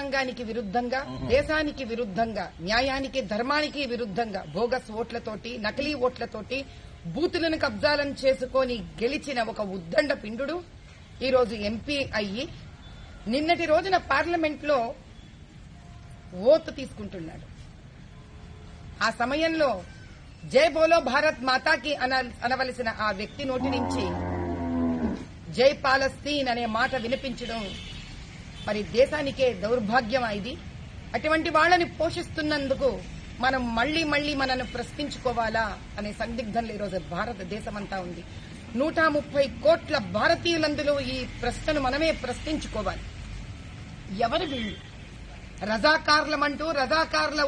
రాజ్యాంగానికి విరుద్ధంగా, దేశానికి విరుద్ధంగా, న్యాయానికి ధర్మానికి విరుద్ధంగా బోగస్ ఓట్లతోటి, నకిలీ ఓట్లతోటి బూతులను కబ్జాలను చేసుకుని గెలిచిన ఒక ఉద్దండ పిండు ఈరోజు ఎంపీ అయ్యి నిన్నటి రోజున పార్లమెంట్ లో ఓటు తీసుకుంటున్నాడు. ఆ సమయంలో జై బోలో భారత్ మాతాకి అనవలసిన ఆ వ్యక్తి నోటి నుంచి జై పాలస్తీన్ అనే మాట వినిపించడం మరి దేశానికే దౌర్భాగ్యం. ఇది అటువంటి వాళ్లని పోషిస్తున్నందుకు మనం మళ్లీ మనను ప్రశ్నించుకోవాలా అనే సందిగ్ధంలో ఈరోజు భారతదేశమంతా ఉంది. 130 కోట్ల భారతీయులందులో ఈ ప్రశ్నను మనమే ప్రశ్నించుకోవాలి. ఎవరు వీళ్ళు? రజాకార్లమంటూ రజాకార్ల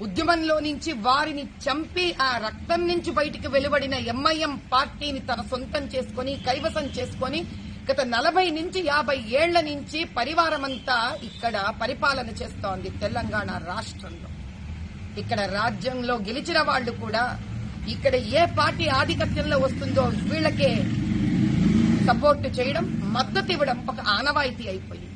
ఉద్యమంలో నుంచి వారిని చంపి ఆ రక్తం నుంచి బయటికి వెలువడిన ఎంఐఎం పార్టీని తన సొంతం చేసుకుని కైవసం చేసుకుని గత 40 నుంచి 50 ఏళ్ల నుంచి పరివారమంతా ఇక్కడ పరిపాలన చేస్తోంది తెలంగాణ రాష్ట్రంలో. ఇక్కడ రాజ్యంలో గెలిచిన వాళ్లు కూడా ఇక్కడ ఏ పార్టీ ఆధిపత్యంలో వస్తుందో వీళ్లకే సపోర్ట్ చేయడం, మద్దతు ఇవ్వడం ఒక ఆనవాయితీ అయిపోయింది.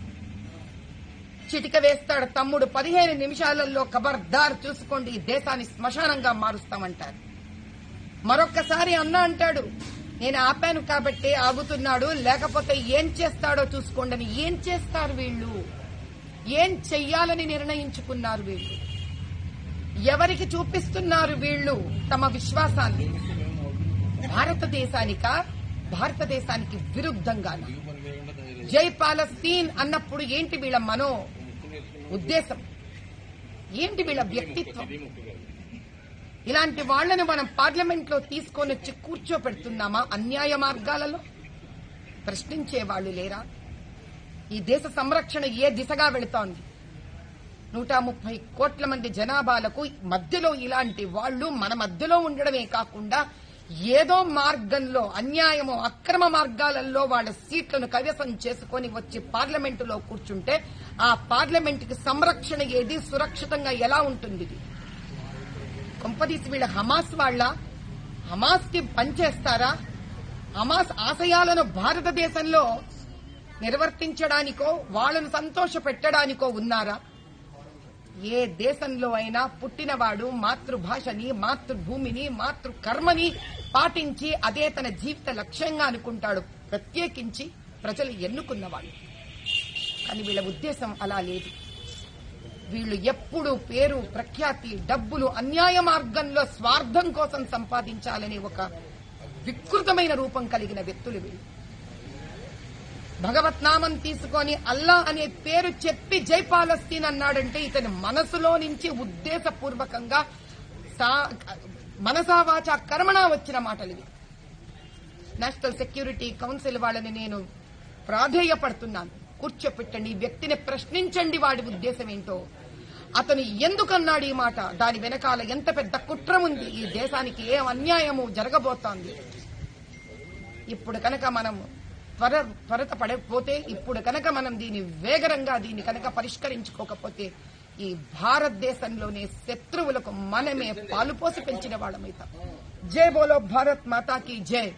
చిటిక వేస్తాడు తమ్ముడు 15 నిమిషాలలో ఖబర్దార్ చూసుకోండి ఈ దేశాన్ని శ్మశానంగా మారుస్తామంటారు. మరొక్కసారి అన్న అంటాడు నేను ఆపాను కాబట్టి ఆగుతున్నాడు, లేకపోతే ఏం చేస్తాడో చూసుకోండి. ఏం చేస్తారు వీళ్లు? ఏం చెయ్యాలని నిర్ణయించుకున్నారు వీళ్లు? ఎవరికి చూపిస్తున్నారు వీళ్లు తమ విశ్వాసాన్ని? భారతదేశానికి విరుద్ధంగా జై పాలస్తీన్ అన్నప్పుడు ఏంటి వీళ్ల మనో ఉద్దేశం? ఏంటి వీళ్ల వ్యక్తిత్వం? ఇలాంటి వాళ్లను మనం పార్లమెంట్ లో తీసుకొని వచ్చి కూర్చోపెడుతున్నామా? అన్యాయ మార్గాలలో ప్రశ్నించే వాళ్లు లేరా? ఈ దేశ సంరక్షణ ఏ దిశగా వెళుతోంది? 130 కోట్ల మంది జనాభాలకు మధ్యలో ఇలాంటి వాళ్లు మన మధ్యలో ఉండడమే కాకుండా ఏదో మార్గంలో అన్యాయము అక్రమ మార్గాలలో వాళ్ల సీట్లను కైవసం చేసుకుని వచ్చి పార్లమెంటులో కూర్చుంటే ఆ పార్లమెంటుకి సంరక్షణ ఏది? సురక్షితంగా ఎలా ఉంటుంది? కొంపదీసి వీళ్ళ హమాస్ వాళ్ల హమాస్ కి పనిచేస్తారా? హమాస్ ఆశయాలను భారతదేశంలో నిర్వర్తించడానికో వాళ్లను సంతోష పెట్టడానికో ఉన్నారా? ఏ దేశంలో అయినా పుట్టినవాడు మాతృభాషని, మాతృభూమిని, మాతృకర్మని పాటించి అదే తన జీవిత లక్ష్యంగా అనుకుంటాడు, ప్రత్యేకించి ప్రజలు ఎన్నుకున్నవాడు. కానీ వీళ్ల ఉద్దేశం అలా లేదు. వీళ్లు ఎప్పుడు పేరు, ప్రఖ్యాతి, డబ్బులు అన్యాయ మార్గంలో స్వార్థం కోసం సంపాదించాలనే ఒక వికృతమైన రూపం కలిగిన వ్యక్తులు వీళ్ళు. భగవత్ నామం తీసుకొని అల్లా అనే పేరు చెప్పి జై పాలస్తీన్ అన్నాడంటే ఇతని మనసులో నుంచి ఉద్దేశపూర్వకంగా మనసావాచ కర్మణ వచ్చిన మాటలు ఇవి. నేషనల్ సెక్యూరిటీ కౌన్సిల్ వాళ్ళని నేను ప్రాధేయపడుతున్నాను, కూర్చోపెట్టండి, ఈ వ్యక్తిని ప్రశ్నించండి, వాడి ఉద్దేశం ఏంటో, అతను ఎందుకన్నాడు ఈ మాట, దాని వెనకాల ఎంత పెద్ద కుట్ర ఉంది, ఈ దేశానికి ఏ అన్యాయము జరగబోతోంది. ఇప్పుడు కనుక మనం త్వరత పడకపోతే, ఇప్పుడు కనుక మనం దీన్ని కనుక పరిష్కరించుకోకపోతే ఈ భారతదేశంలోనే శత్రువులకు మనమే పాలుపోసి పెంచిన వాళ్ళమైతాం. జై బోలో భారత్ మాతాకి జై.